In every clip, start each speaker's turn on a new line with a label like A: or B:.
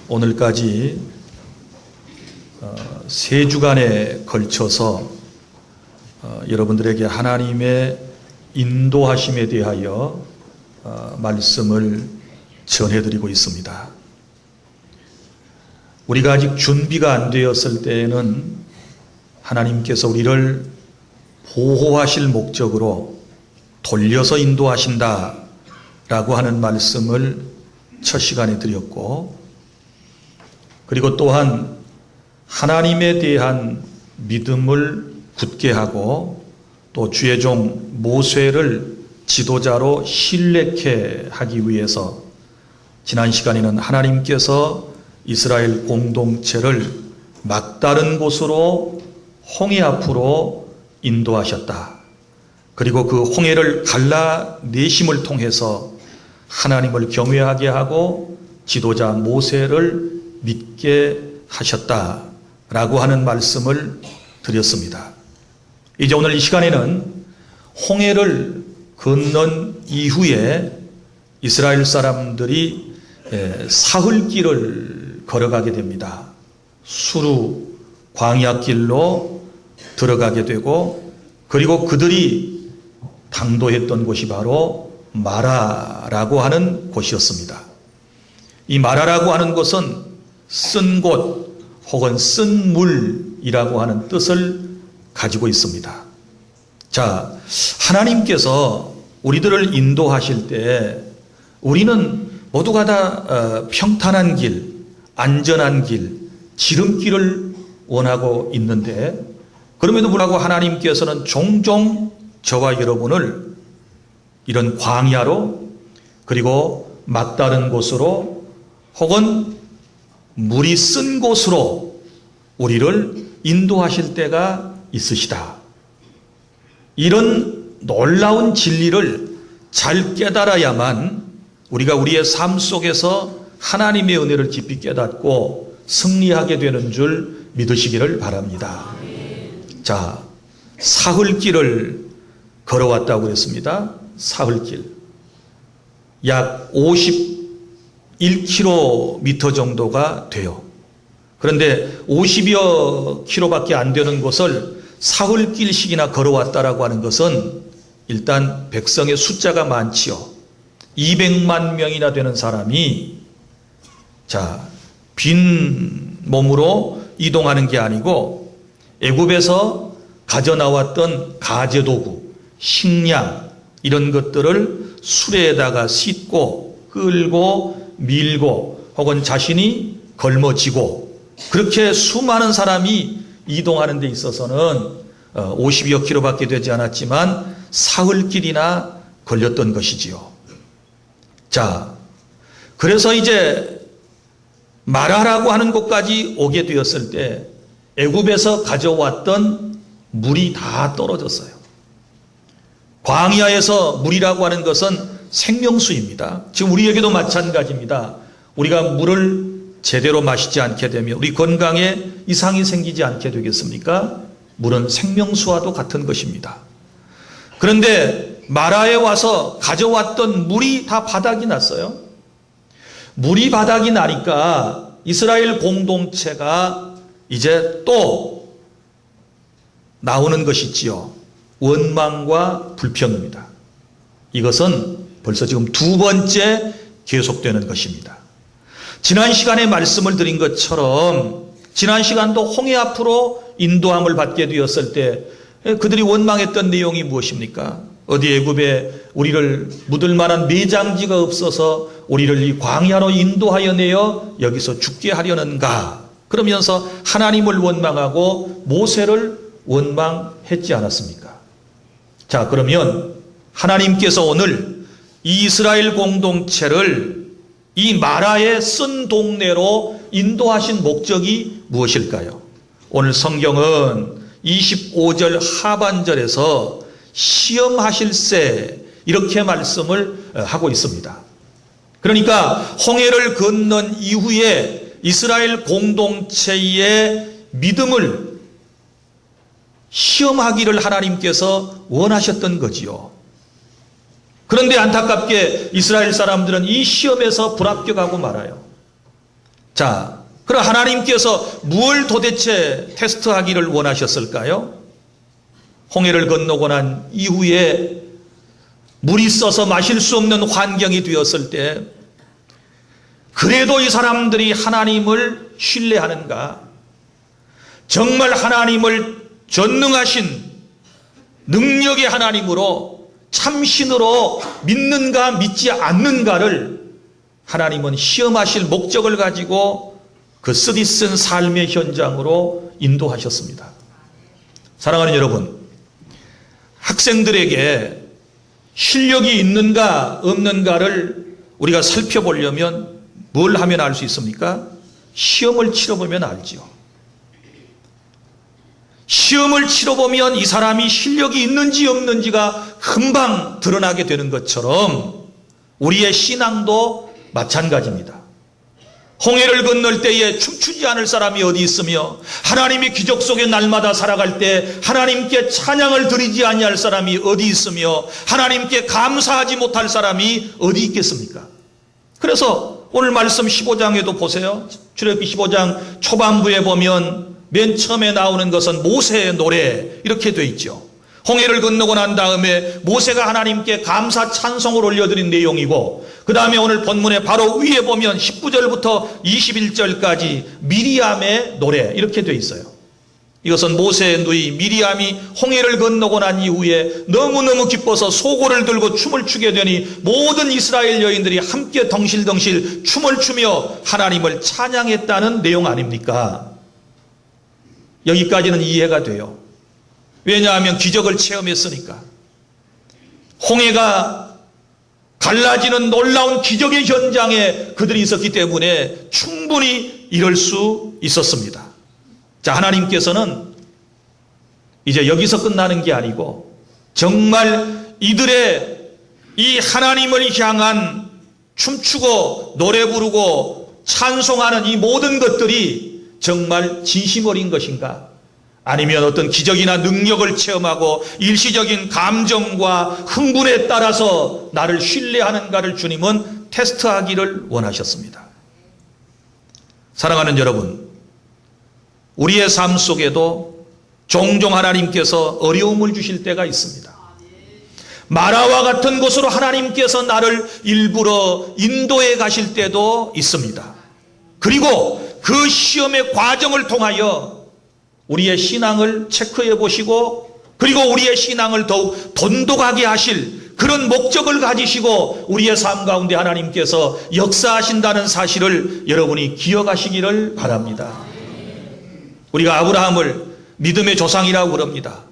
A: 오늘까지 3주간에 걸쳐서 여러분들에게 하나님의 인도하심에 대하여 말씀을 전해드리고 있습니다. 우리가 아직 준비가 안 되었을 때에는 하나님께서 우리를 보호하실 목적으로 돌려서 인도하신다라고 하는 말씀을 첫 시간에 드렸고, 그리고 또한 하나님에 대한 믿음을 굳게 하고 또 주의 종 모세를 지도자로 신뢰케 하기 위해서 지난 시간에는 하나님께서 이스라엘 공동체를 막다른 곳으로 홍해 앞으로 인도하셨다. 그리고 그 홍해를 갈라내심을 통해서 하나님을 경외하게 하고 지도자 모세를 믿게 하셨다라고 하는 말씀을 드렸습니다. 이제 오늘 이 시간에는 홍해를 건넌 이후에 이스라엘 사람들이 사흘길을 걸어가게 됩니다. 수루 광야길로 들어가게 되고, 그리고 그들이 당도했던 곳이 바로 마라라고 하는 곳이었습니다. 이 마라라고 하는 곳은 쓴 곳 혹은 쓴 물이라고 하는 뜻을 가지고 있습니다. 자, 하나님께서 우리들을 인도하실 때 우리는 모두가 다 평탄한 길, 안전한 길, 지름길을 원하고 있는데, 그럼에도 불구하고 하나님께서는 종종 저와 여러분을 이런 광야로, 그리고 막다른 곳으로, 혹은 물이 쓴 곳으로 우리를 인도하실 때가 있으시다. 이런 놀라운 진리를 잘 깨달아야만 우리가 우리의 삶 속에서 하나님의 은혜를 깊이 깨닫고 승리하게 되는 줄 믿으시기를 바랍니다. 자, 사흘길을 걸어왔다고 그랬습니다. 사흘길. 약 51km 정도가 돼요. 그런데 50여 킬로밖에 안 되는 곳을 사흘길씩이나 걸어왔다라고 하는 것은 일단 백성의 숫자가 많지요. 200만 명이나 되는 사람이 빈 몸으로 이동하는 게 아니고 애굽에서 가져 나왔던 가제도구, 식량 이런 것들을 수레에다가 싣고 끌고 밀고 혹은 자신이 걸머지고, 그렇게 수많은 사람이 이동하는 데 있어서는 50여 킬로밖에 되지 않았지만 사흘길이나 걸렸던 것이지요. 자, 그래서 이제 마라라고 하는 곳까지 오게 되었을 때 애굽에서 가져왔던 물이 다 떨어졌어요. 광야에서 물이라고 하는 것은 생명수입니다. 지금 우리에게도 마찬가지입니다. 우리가 물을 제대로 마시지 않게 되면 우리 건강에 이상이 생기지 않게 되겠습니까? 물은 생명수와도 같은 것입니다. 그런데 마라에 와서 가져왔던 물이 다 바닥이 났어요. 물이 바닥이 나니까 이스라엘 공동체가 이제 또 나오는 것이지요. 원망과 불평입니다. 이것은 벌써 지금 두 번째 계속되는 것입니다. 지난 시간에 말씀을 드린 것처럼 지난 시간도 홍해 앞으로 인도함을 받게 되었을 때 그들이 원망했던 내용이 무엇입니까? 어디 애굽에 우리를 묻을 만한 매장지가 없어서 우리를 이 광야로 인도하여 내어 여기서 죽게 하려는가? 그러면서 하나님을 원망하고 모세를 원망했지 않았습니까? 자, 그러면 하나님께서 오늘 이 이스라엘 공동체를 이 마라의 쓴 동네로 인도하신 목적이 무엇일까요? 오늘 성경은 25절 하반절에서 시험하실세 이렇게 말씀을 하고 있습니다. 그러니까 홍해를 건넌 이후에 이스라엘 공동체의 믿음을 시험하기를 하나님께서 원하셨던 거지요. 그런데 안타깝게 이스라엘 사람들은 이 시험에서 불합격하고 말아요. 자, 그럼 하나님께서 무엇을 도대체 테스트하기를 원하셨을까요? 홍해를 건너고 난 이후에 물이 써서 마실 수 없는 환경이 되었을 때 그래도 이 사람들이 하나님을 신뢰하는가? 정말 하나님을 전능하신 능력의 하나님으로 참신으로 믿는가 믿지 않는가를 하나님은 시험하실 목적을 가지고 그 쓰디쓴 삶의 현장으로 인도하셨습니다. 사랑하는 여러분, 학생들에게 실력이 있는가 없는가를 우리가 살펴보려면 뭘 하면 알 수 있습니까? 시험을 치러보면 알지요. 시험을 치러보면 이 사람이 실력이 있는지 없는지가 금방 드러나게 되는 것처럼 우리의 신앙도 마찬가지입니다. 홍해를 건널 때에 춤추지 않을 사람이 어디 있으며 하나님의 기적 속에 날마다 살아갈 때 하나님께 찬양을 드리지 아니할 사람이 어디 있으며 하나님께 감사하지 못할 사람이 어디 있겠습니까? 그래서 오늘 말씀 15장에도 보세요. 출애굽기 15장 초반부에 보면 맨 처음에 나오는 것은 모세의 노래 이렇게 돼 있죠. 홍해를 건너고 난 다음에 모세가 하나님께 감사 찬송을 올려드린 내용이고 그 다음에 오늘 본문에 바로 위에 보면 19절부터 21절까지 미리암의 노래 이렇게 돼 있어요. 이것은 모세의 누이 미리암이 홍해를 건너고 난 이후에 너무너무 기뻐서 소고를 들고 춤을 추게 되니 모든 이스라엘 여인들이 함께 덩실덩실 춤을 추며 하나님을 찬양했다는 내용 아닙니까? 여기까지는 이해가 돼요. 왜냐하면 기적을 체험했으니까. 홍해가 갈라지는 놀라운 기적의 현장에 그들이 있었기 때문에 충분히 이럴 수 있었습니다. 자, 하나님께서는 이제 여기서 끝나는 게 아니고 정말 이들의 이 하나님을 향한 춤추고 노래 부르고 찬송하는 이 모든 것들이 정말 진심 어린 것인가? 아니면 어떤 기적이나 능력을 체험하고 일시적인 감정과 흥분에 따라서 나를 신뢰하는가를 주님은 테스트하기를 원하셨습니다. 사랑하는 여러분, 우리의 삶 속에도 종종 하나님께서 어려움을 주실 때가 있습니다. 마라와 같은 곳으로 하나님께서 나를 일부러 인도해 가실 때도 있습니다. 그리고 그 시험의 과정을 통하여 우리의 신앙을 체크해 보시고 그리고 우리의 신앙을 더욱 돈독하게 하실 그런 목적을 가지시고 우리의 삶 가운데 하나님께서 역사하신다는 사실을 여러분이 기억하시기를 바랍니다. 우리가 아브라함을 믿음의 조상이라고 그럽니다.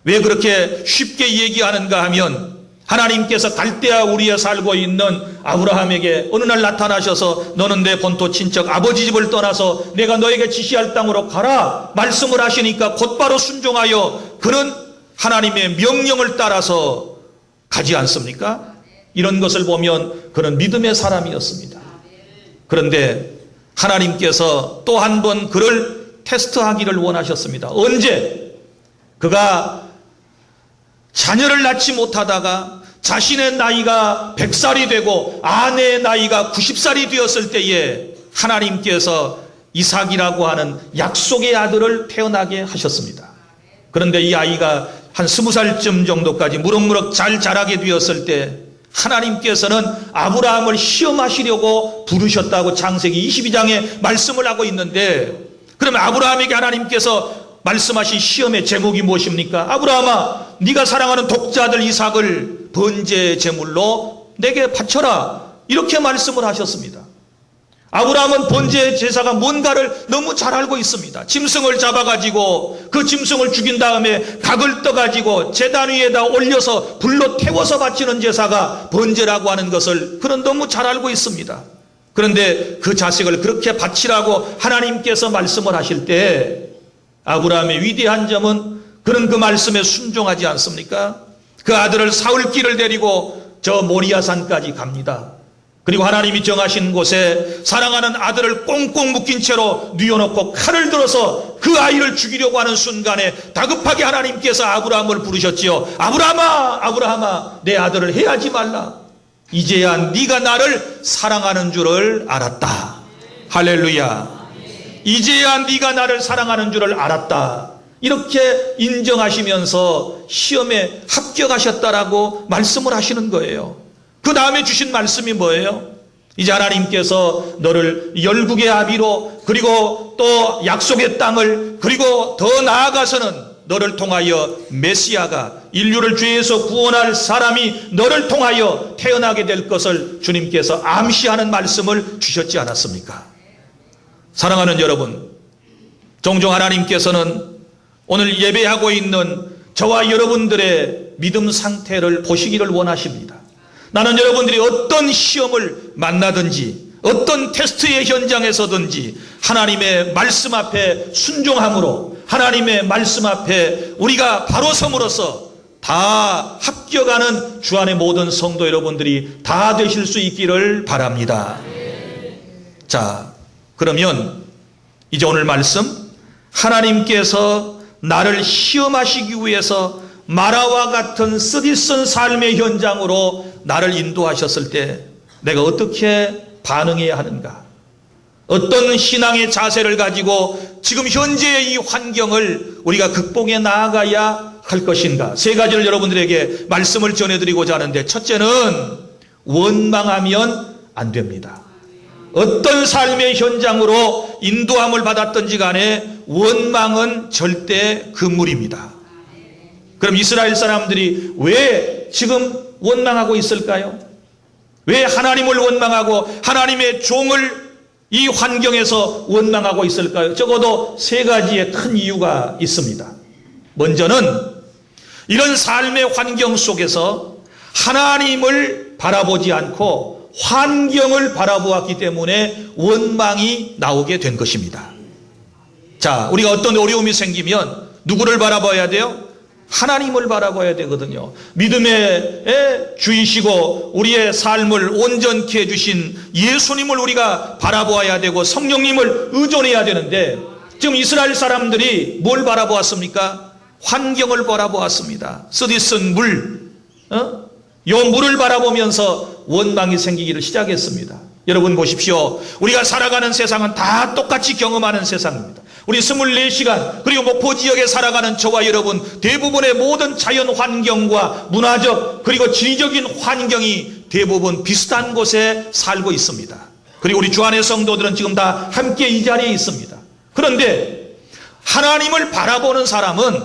A: 왜 그렇게 쉽게 얘기하는가 하면 하나님께서 갈대아 우리에 살고 있는 아브라함에게 어느 날 나타나셔서 너는 내 본토 친척 아버지 집을 떠나서 내가 너에게 지시할 땅으로 가라 말씀을 하시니까 곧바로 순종하여 그런 하나님의 명령을 따라서 가지 않습니까? 이런 것을 보면 그는 믿음의 사람이었습니다. 그런데 하나님께서 또 한 번 그를 테스트하기를 원하셨습니다. 언제? 그가 자녀를 낳지 못하다가 자신의 나이가 100살이 되고 아내의 나이가 90살이 되었을 때에 하나님께서 이삭이라고 하는 약속의 아들을 태어나게 하셨습니다. 그런데 이 아이가 한 20살쯤 정도까지 무럭무럭 잘 자라게 되었을 때 하나님께서는 아브라함을 시험하시려고 부르셨다고 창세기 22장에 말씀을 하고 있는데 그러면 아브라함에게 하나님께서 말씀하신 시험의 제목이 무엇입니까? 아브라함아, 네가 사랑하는 독자들 이삭을 번제 제물로 내게 바쳐라. 이렇게 말씀을 하셨습니다. 아브라함은 번제 제사가 뭔가를 너무 잘 알고 있습니다. 짐승을 잡아가지고 그 짐승을 죽인 다음에 각을 떠가지고 제단 위에다 올려서 불로 태워서 바치는 제사가 번제라고 하는 것을 그는 너무 잘 알고 있습니다. 그런데 그 자식을 그렇게 바치라고 하나님께서 말씀을 하실 때 아브라함의 위대한 점은 그는 그 말씀에 순종하지 않습니까? 그 아들을 사울길을 데리고 저 모리아산까지 갑니다. 그리고 하나님이 정하신 곳에 사랑하는 아들을 꽁꽁 묶인 채로 뉘어놓고 칼을 들어서 그 아이를 죽이려고 하는 순간에 다급하게 하나님께서 아브라함을 부르셨지요. 아브라함아, 아브라함아, 내 아들을 해하지 말라. 이제야 네가 나를 사랑하는 줄을 알았다. 할렐루야. 이제야 네가 나를 사랑하는 줄을 알았다. 이렇게 인정하시면서 시험에 합격하셨다라고 말씀을 하시는 거예요. 그 다음에 주신 말씀이 뭐예요? 이제 하나님께서 너를 열국의 아비로, 그리고 또 약속의 땅을, 그리고 더 나아가서는 너를 통하여 메시아가, 인류를 죄에서 구원할 사람이 너를 통하여 태어나게 될 것을 주님께서 암시하는 말씀을 주셨지 않았습니까? 사랑하는 여러분, 종종 하나님께서는 오늘 예배하고 있는 저와 여러분들의 믿음 상태를 보시기를 원하십니다. 나는 여러분들이 어떤 시험을 만나든지, 어떤 테스트의 현장에서든지 하나님의 말씀 앞에 순종함으로, 하나님의 말씀 앞에 우리가 바로 섬으로써 다 합격하는 주 안의 모든 성도 여러분들이 다 되실 수 있기를 바랍니다. 자, 그러면 이제 오늘 말씀, 하나님께서 나를 시험하시기 위해서 마라와 같은 쓰디쓴 삶의 현장으로 나를 인도하셨을 때 내가 어떻게 반응해야 하는가? 어떤 신앙의 자세를 가지고 지금 현재의 이 환경을 우리가 극복해 나아가야 할 것인가? 세 가지를 여러분들에게 말씀을 전해드리고자 하는데, 첫째는 원망하면 안 됩니다. 어떤 삶의 현장으로 인도함을 받았든지 간에 원망은 절대 금물입니다. 그럼 이스라엘 사람들이 왜 지금 원망하고 있을까요? 왜 하나님을 원망하고 하나님의 종을 이 환경에서 원망하고 있을까요? 적어도 세 가지의 큰 이유가 있습니다. 먼저는 이런 삶의 환경 속에서 하나님을 바라보지 않고 환경을 바라보았기 때문에 원망이 나오게 된 것입니다. 자, 우리가 어떤 어려움이 생기면 누구를 바라봐야 돼요? 하나님을 바라봐야 되거든요. 믿음의 주이시고 우리의 삶을 온전케 해주신 예수님을 우리가 바라보아야 되고 성령님을 의존해야 되는데, 지금 이스라엘 사람들이 뭘 바라보았습니까? 환경을 바라보았습니다. 쓰디쓴 물, 요 물을 바라보면서 원망이 생기기를 시작했습니다. 여러분 보십시오. 우리가 살아가는 세상은 다 똑같이 경험하는 세상입니다. 우리 24시간, 그리고 목포 지역에 살아가는 저와 여러분, 대부분의 모든 자연 환경과 문화적, 그리고 지리적인 환경이 대부분 비슷한 곳에 살고 있습니다. 그리고 우리 주 안의 성도들은 지금 다 함께 이 자리에 있습니다. 그런데 하나님을 바라보는 사람은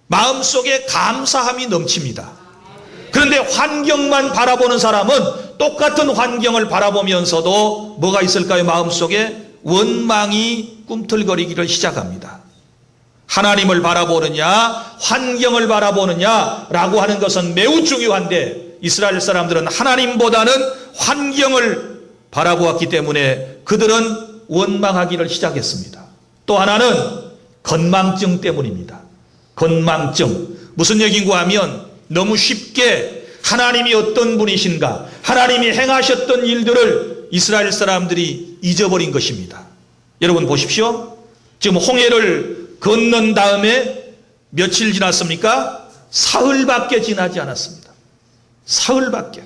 A: 마음속에 감사함이 넘칩니다. 그런데 환경만 바라보는 사람은 똑같은 환경을 바라보면서도 뭐가 있을까요? 마음속에 원망이 꿈틀거리기를 시작합니다. 하나님을 바라보느냐, 환경을 바라보느냐라고 하는 것은 매우 중요한데, 이스라엘 사람들은 하나님보다는 환경을 바라보았기 때문에 그들은 원망하기를 시작했습니다. 또 하나는 건망증 때문입니다. 건망증. 무슨 얘기인가 하면 너무 쉽게 하나님이 어떤 분이신가, 하나님이 행하셨던 일들을 이스라엘 사람들이 잊어버린 것입니다. 여러분 보십시오. 지금 홍해를 건넌 다음에 며칠 지났습니까? 사흘밖에 지나지 않았습니다. 사흘밖에.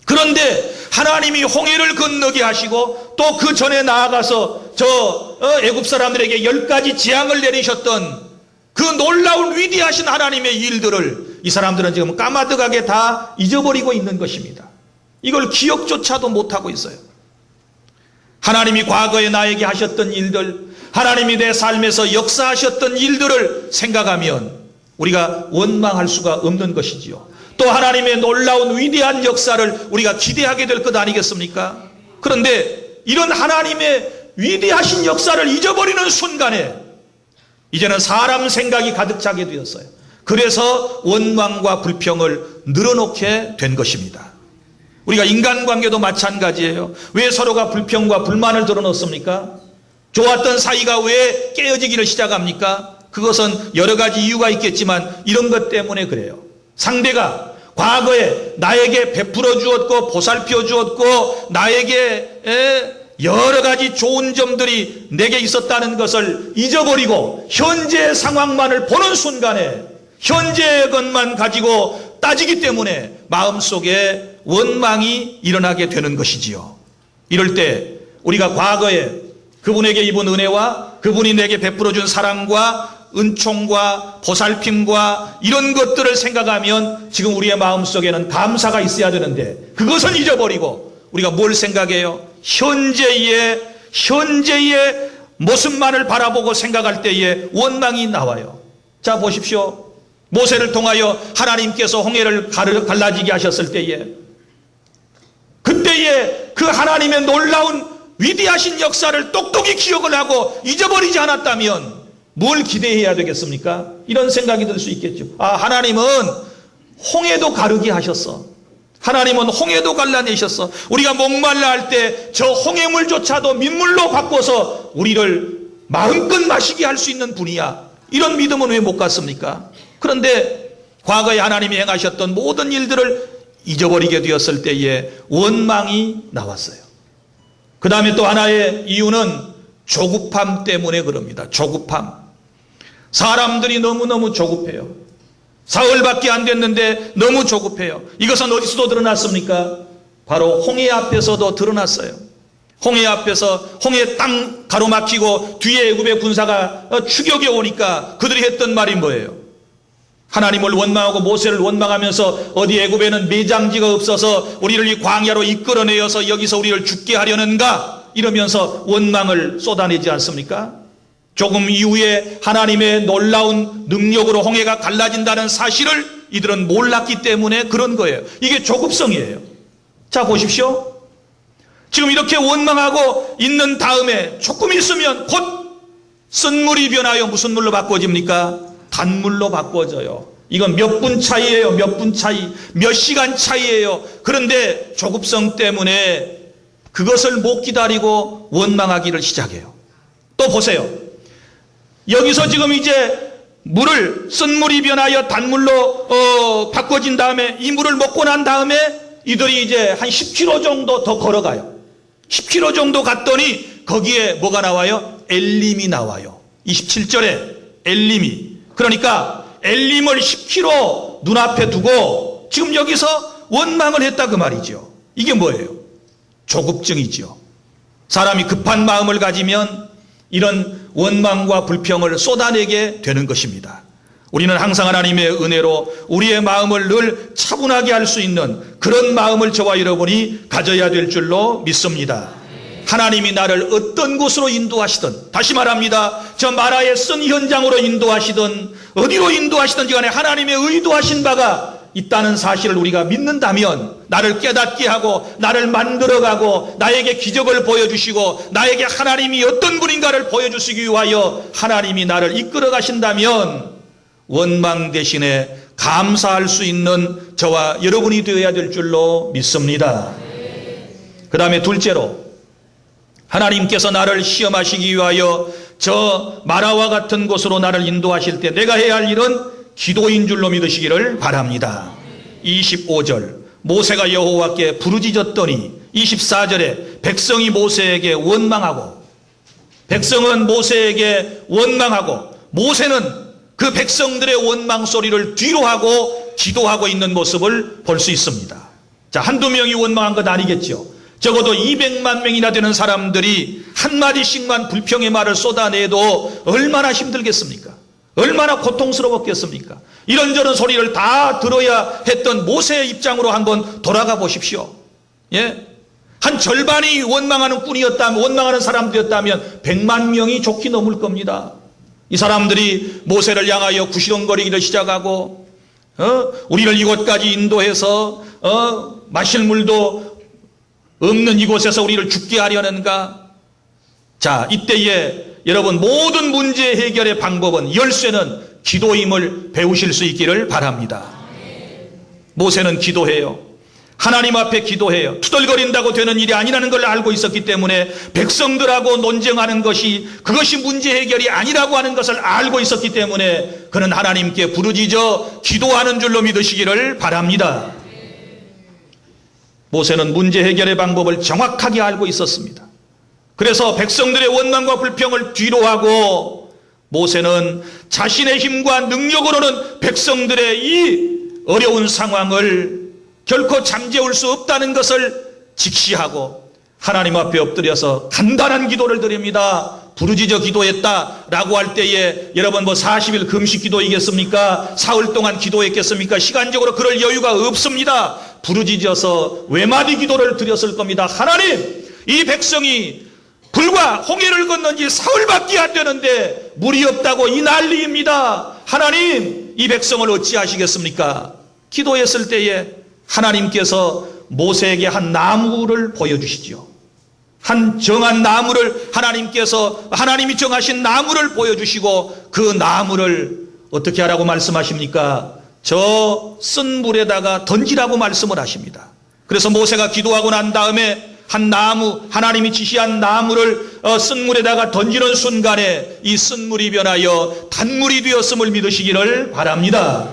A: 그런데 하나님이 홍해를 건너게 하시고 또 그 전에 나아가서 애굽 사람들에게 10가지 재앙을 내리셨던 그 놀라운 위대하신 하나님의 일들을 이 사람들은 지금 까마득하게 다 잊어버리고 있는 것입니다. 이걸 기억조차도 못하고 있어요. 하나님이 과거에 나에게 하셨던 일들, 하나님이 내 삶에서 역사하셨던 일들을 생각하면 우리가 원망할 수가 없는 것이지요. 또 하나님의 놀라운 위대한 역사를 우리가 기대하게 될 것 아니겠습니까? 그런데 이런 하나님의 위대하신 역사를 잊어버리는 순간에 이제는 사람 생각이 가득 차게 되었어요. 그래서 원망과 불평을 늘어놓게 된 것입니다. 우리가 인간관계도 마찬가지예요. 왜 서로가 불평과 불만을 드러놓습니까? 좋았던 사이가 왜 깨어지기를 시작합니까? 그것은 여러 가지 이유가 있겠지만 이런 것 때문에 그래요. 상대가 과거에 나에게 베풀어 주었고 보살펴 주었고 나에게 여러 가지 좋은 점들이 내게 있었다는 것을 잊어버리고 현재 상황만을 보는 순간에 현재의 것만 가지고 따지기 때문에 마음속에 원망이 일어나게 되는 것이지요. 이럴 때 우리가 과거에 그분에게 입은 은혜와 그분이 내게 베풀어준 사랑과 은총과 보살핌과 이런 것들을 생각하면 지금 우리의 마음속에는 감사가 있어야 되는데 그것은 잊어버리고 우리가 뭘 생각해요? 현재의 모습만을 바라보고 생각할 때에 원망이 나와요. 자, 보십시오. 모세를 통하여 하나님께서 홍해를 갈라지게 하셨을 때에 그때에 그 하나님의 놀라운 위대하신 역사를 똑똑히 기억을 하고 잊어버리지 않았다면 뭘 기대해야 되겠습니까? 이런 생각이 들 수 있겠죠. 아, 하나님은 홍해도 가르게 하셨어. 하나님은 홍해도 갈라내셨어. 우리가 목말라 할 때 저 홍해물조차도 민물로 바꿔서 우리를 마음껏 마시게 할 수 있는 분이야. 이런 믿음은 왜 못 갖습니까? 그런데 과거에 하나님이 행하셨던 모든 일들을 잊어버리게 되었을 때에 원망이 나왔어요. 그 다음에 또 하나의 이유는 조급함 때문에 그럽니다. 조급함. 사람들이 너무너무 조급해요. 사흘밖에 안 됐는데 너무 조급해요. 이것은 어디서도 드러났습니까? 바로 홍해 앞에서도 드러났어요. 홍해 앞에서 홍해 땅 가로막히고 뒤에 애굽의 군사가 추격해 오니까 그들이 했던 말이 뭐예요? 하나님을 원망하고 모세를 원망하면서 어디 애굽에는 매장지가 없어서 우리를 이 광야로 이끌어내어서 여기서 우리를 죽게 하려는가? 이러면서 원망을 쏟아내지 않습니까? 조금 이후에 하나님의 놀라운 능력으로 홍해가 갈라진다는 사실을 이들은 몰랐기 때문에 그런 거예요. 이게 조급성이에요. 자, 보십시오. 지금 이렇게 원망하고 있는 다음에 조금 있으면 곧 쓴물이 변하여 무슨 물로 바꿔집니까? 단물로 바꿔져요. 이건 몇 분 차이예요. 몇 분 차이, 몇 시간 차이예요. 그런데 조급성 때문에 그것을 못 기다리고 원망하기를 시작해요. 또 보세요. 여기서 지금 이제 물을 쓴물이 변하여 단물로 바꿔진 다음에 이 물을 먹고 난 다음에 이들이 이제 한 10km 정도 더 걸어가요. 10km 정도 갔더니 거기에 뭐가 나와요? 엘림이 나와요. 27절에 엘림이. 그러니까 엘림을 10km 눈앞에 두고 지금 여기서 원망을 했다 그 말이죠. 이게 뭐예요? 조급증이죠. 사람이 급한 마음을 가지면 이런 원망과 불평을 쏟아내게 되는 것입니다. 우리는 항상 하나님의 은혜로 우리의 마음을 늘 차분하게 할 수 있는 그런 마음을 저와 여러분이 가져야 될 줄로 믿습니다. 하나님이 나를 어떤 곳으로 인도하시든, 다시 말합니다. 저 마라의 쓴 현장으로 인도하시든 어디로 인도하시든지 간에 하나님의 의도하신 바가 있다는 사실을 우리가 믿는다면 나를 깨닫게 하고 나를 만들어가고 나에게 기적을 보여주시고 나에게 하나님이 어떤 분인가를 보여주시기 위하여 하나님이 나를 이끌어 가신다면 원망 대신에 감사할 수 있는 저와 여러분이 되어야 될 줄로 믿습니다. 그 다음에 둘째로 하나님께서 나를 시험하시기 위하여 저 마라와 같은 곳으로 나를 인도하실 때 내가 해야 할 일은 기도인 줄로 믿으시기를 바랍니다. 25절 모세가 여호와께 부르짖었더니 24절에 백성이 모세에게 원망하고 백성은 모세에게 원망하고 모세는 그 백성들의 원망 소리를 뒤로하고 기도하고 있는 모습을 볼 수 있습니다. 자, 한두 명이 원망한 것 아니겠죠. 적어도 200만 명이나 되는 사람들이 한마디씩만 불평의 말을 쏟아내도 얼마나 힘들겠습니까? 얼마나 고통스러웠겠습니까? 이런저런 소리를 다 들어야 했던 모세의 입장으로 한번 돌아가 보십시오. 예? 한 절반이 원망하는 뿐이었다면, 원망하는 사람들이었다면 100만 명이 좋게 넘을 겁니다. 이 사람들이 모세를 향하여 구시렁거리기를 시작하고, 우리를 이곳까지 인도해서, 마실 물도 없는 이곳에서 우리를 죽게 하려는가? 자, 이때에 여러분 모든 문제 해결의 방법은 열쇠는 기도임을 배우실 수 있기를 바랍니다. 모세는 기도해요. 하나님 앞에 기도해요. 투덜거린다고 되는 일이 아니라는 걸 알고 있었기 때문에 백성들하고 논쟁하는 것이 그것이 문제 해결이 아니라고 하는 것을 알고 있었기 때문에 그는 하나님께 부르짖어 기도하는 줄로 믿으시기를 바랍니다. 모세는 문제 해결의 방법을 정확하게 알고 있었습니다. 그래서 백성들의 원망과 불평을 뒤로하고 모세는 자신의 힘과 능력으로는 백성들의 이 어려운 상황을 결코 잠재울 수 없다는 것을 직시하고 하나님 앞에 엎드려서 간단한 기도를 드립니다. 부르짖어 기도했다라고 할 때에 여러분 40일 금식 기도이겠습니까? 사흘 동안 기도했겠습니까? 시간적으로 그럴 여유가 없습니다. 부르짖어서 외마디 기도를 드렸을 겁니다. 하나님, 이 백성이 불과 홍해를 건넌 지 사흘밖에 안 되는데 물이 없다고 이 난리입니다. 하나님, 이 백성을 어찌하시겠습니까? 기도했을 때에 하나님께서 모세에게 한 나무를 보여주시죠. 한 정한 나무를 하나님이 정하신 나무를 보여주시고 그 나무를 어떻게 하라고 말씀하십니까? 저 쓴 물에다가 던지라고 말씀을 하십니다. 그래서 모세가 기도하고 난 다음에 한 나무, 하나님이 지시한 나무를 쓴 물에다가 던지는 순간에 이 쓴 물이 변하여 단물이 되었음을 믿으시기를 바랍니다.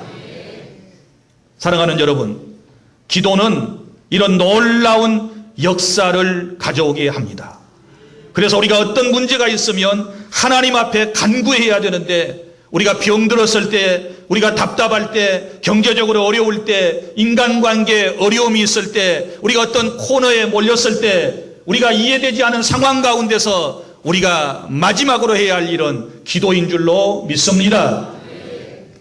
A: 사랑하는 여러분, 기도는 이런 놀라운 역사를 가져오게 합니다. 그래서 우리가 어떤 문제가 있으면 하나님 앞에 간구해야 되는데, 우리가 병들었을 때, 우리가 답답할 때, 경제적으로 어려울 때, 인간관계에 어려움이 있을 때, 우리가 어떤 코너에 몰렸을 때, 우리가 이해되지 않은 상황 가운데서 우리가 마지막으로 해야 할 일은 기도인 줄로 믿습니다.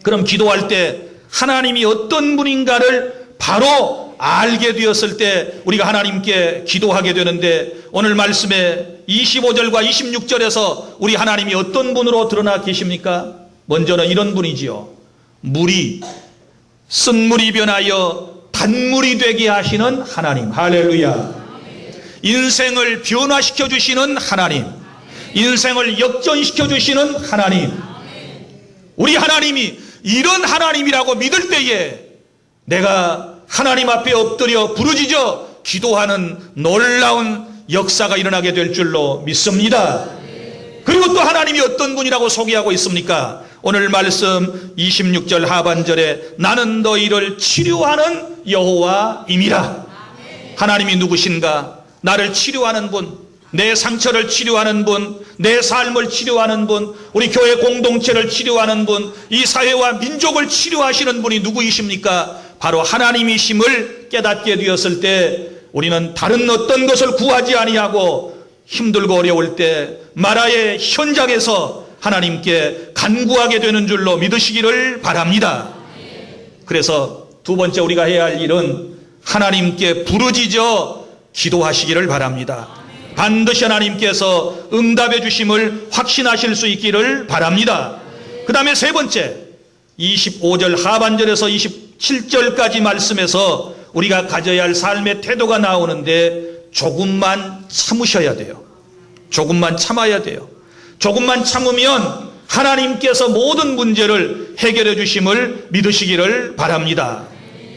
A: 그럼 기도할 때 하나님이 어떤 분인가를 바로 알게 되었을 때 우리가 하나님께 기도하게 되는데, 오늘 말씀에 25절과 26절에서 우리 하나님이 어떤 분으로 드러나 계십니까? 먼저는 이런 분이지요. 쓴 물이 변하여 단물이 되게 하시는 하나님. 할렐루야. 인생을 변화시켜 주시는 하나님, 인생을 역전시켜 주시는 하나님. 우리 하나님이 이런 하나님이라고 믿을 때에 내가 하나님 앞에 엎드려 부르짖어 기도하는 놀라운 역사가 일어나게 될 줄로 믿습니다. 그리고 또 하나님이 어떤 분이라고 소개하고 있습니까? 오늘 말씀 26절 하반절에 나는 너희를 치료하는 여호와임이라. 하나님이 누구신가? 나를 치료하는 분, 내 상처를 치료하는 분, 내 삶을 치료하는 분, 우리 교회 공동체를 치료하는 분, 이 사회와 민족을 치료하시는 분이 누구이십니까? 바로 하나님이심을 깨닫게 되었을 때 우리는 다른 어떤 것을 구하지 아니하고 힘들고 어려울 때 마라의 현장에서 하나님께 간구하게 되는 줄로 믿으시기를 바랍니다. 그래서 두 번째 우리가 해야 할 일은 하나님께 부르짖어 기도하시기를 바랍니다. 반드시 하나님께서 응답해 주심을 확신하실 수 있기를 바랍니다. 그 다음에 세 번째, 25절 하반절에서 27절까지 말씀에서 우리가 가져야 할 삶의 태도가 나오는데 조금만 참으셔야 돼요. 조금만 참아야 돼요. 조금만 참으면 하나님께서 모든 문제를 해결해 주심을 믿으시기를 바랍니다.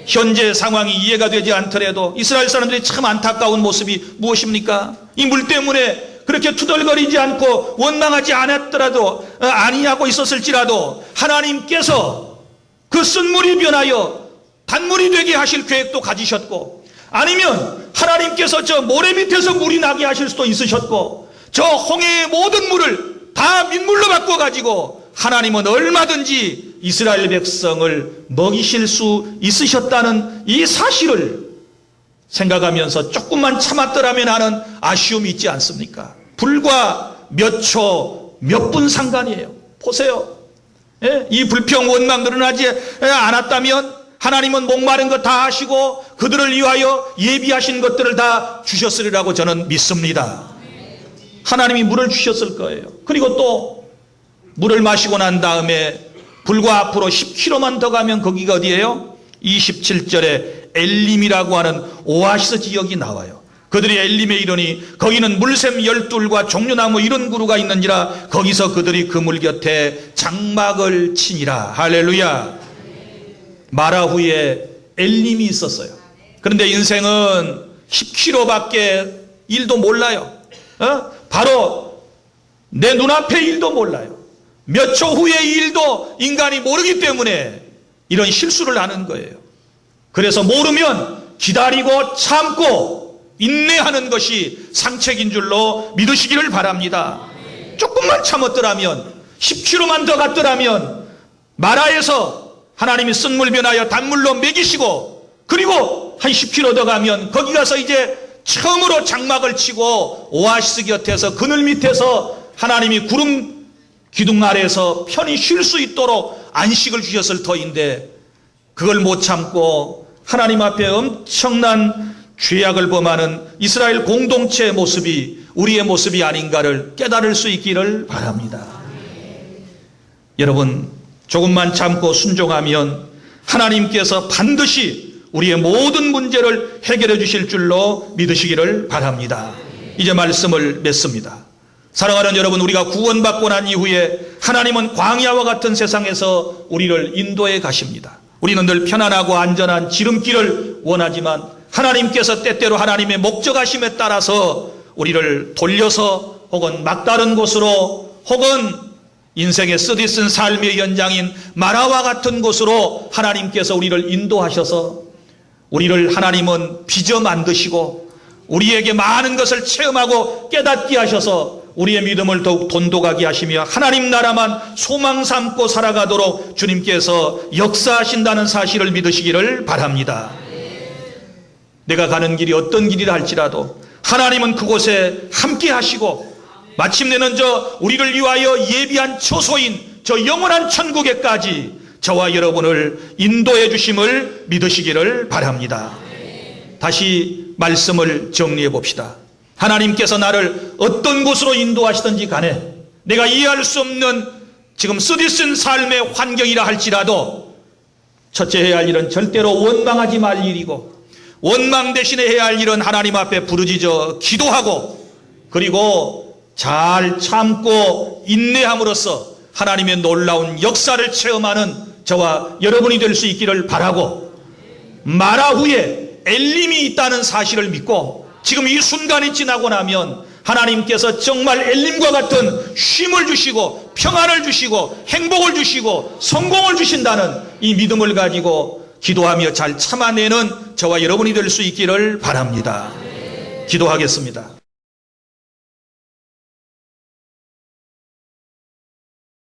A: 현재 상황이 이해가 되지 않더라도 이스라엘 사람들이 참 안타까운 모습이 무엇입니까? 이 물 때문에 그렇게 투덜거리지 않고 원망하지 않았더라도 아니하고 있었을지라도 하나님께서 그 쓴 물이 변하여 단물이 되게 하실 계획도 가지셨고, 아니면 하나님께서 저 모래 밑에서 물이 나게 하실 수도 있으셨고, 저 홍해의 모든 물을 다 민물로 바꿔가지고 하나님은 얼마든지 이스라엘 백성을 먹이실 수 있으셨다는 이 사실을 생각하면서 조금만 참았더라면 하는 아쉬움이 있지 않습니까? 불과 몇 초, 몇 분 상관이에요. 보세요. 이 불평, 원망 늘어나지 않았다면 하나님은 목마른 것 다 하시고 그들을 위하여 예비하신 것들을 다 주셨으리라고 저는 믿습니다. 하나님이 물을 주셨을 거예요. 그리고 또 물을 마시고 난 다음에 불과 앞으로 10km만 더 가면 거기가 어디예요? 27절에 엘림이라고 하는 오아시스 지역이 나와요. 그들이 엘림에 이르니 거기는 물샘 12과 종려나무 이런 그루가 있는지라 거기서 그들이 그 물 곁에 장막을 치니라. 할렐루야. 마라 후에 엘림이 있었어요. 그런데 인생은 10km밖에 일도 몰라요. 바로 내 눈앞의 일도 몰라요. 몇 초 후의 일도 인간이 모르기 때문에 이런 실수를 하는 거예요. 그래서 모르면 기다리고 참고 인내하는 것이 상책인 줄로 믿으시기를 바랍니다. 조금만 참았더라면, 10km만 더 갔더라면 마라에서 하나님이 쓴 물 변하여 단물로 먹이시고, 그리고 한 10km 더 가면 거기 가서 이제 처음으로 장막을 치고 오아시스 곁에서 그늘 밑에서 하나님이 구름 기둥 아래에서 편히 쉴 수 있도록 안식을 주셨을 터인데 그걸 못 참고 하나님 앞에 엄청난 죄악을 범하는 이스라엘 공동체의 모습이 우리의 모습이 아닌가를 깨달을 수 있기를 바랍니다. 여러분, 조금만 참고 순종하면 하나님께서 반드시 우리의 모든 문제를 해결해 주실 줄로 믿으시기를 바랍니다. 이제 말씀을 맺습니다. 사랑하는 여러분, 우리가 구원받고 난 이후에 하나님은 광야와 같은 세상에서 우리를 인도해 가십니다. 우리는 늘 편안하고 안전한 지름길을 원하지만 하나님께서 때때로 하나님의 목적하심에 따라서 우리를 돌려서 혹은 막다른 곳으로 혹은 인생의 쓰디쓴 삶의 연장인 마라와 같은 곳으로 하나님께서 우리를 인도하셔서 우리를 하나님은 빚어 만드시고 우리에게 많은 것을 체험하고 깨닫게 하셔서 우리의 믿음을 더욱 돈독하게 하시며 하나님 나라만 소망 삼고 살아가도록 주님께서 역사하신다는 사실을 믿으시기를 바랍니다. 내가 가는 길이 어떤 길이라 할지라도 하나님은 그곳에 함께 하시고 마침내는 저 우리를 위하여 예비한 처소인 저 영원한 천국에까지 저와 여러분을 인도해 주심을 믿으시기를 바랍니다. 다시 말씀을 정리해 봅시다. 하나님께서 나를 어떤 곳으로 인도하시든지 간에 내가 이해할 수 없는 지금 쓰디쓴 삶의 환경이라 할지라도 첫째 해야 할 일은 절대로 원망하지 말 일이고 원망 대신에 해야 할 일은 하나님 앞에 부르짖어 기도하고 그리고 잘 참고 인내함으로써 하나님의 놀라운 역사를 체험하는 저와 여러분이 될 수 있기를 바라고 마라 후에 엘림이 있다는 사실을 믿고 지금 이 순간이 지나고 나면 하나님께서 정말 엘림과 같은 쉼을 주시고 평안을 주시고 행복을 주시고 성공을 주신다는 이 믿음을 가지고 기도하며 잘 참아내는 저와 여러분이 될 수 있기를 바랍니다. 기도하겠습니다.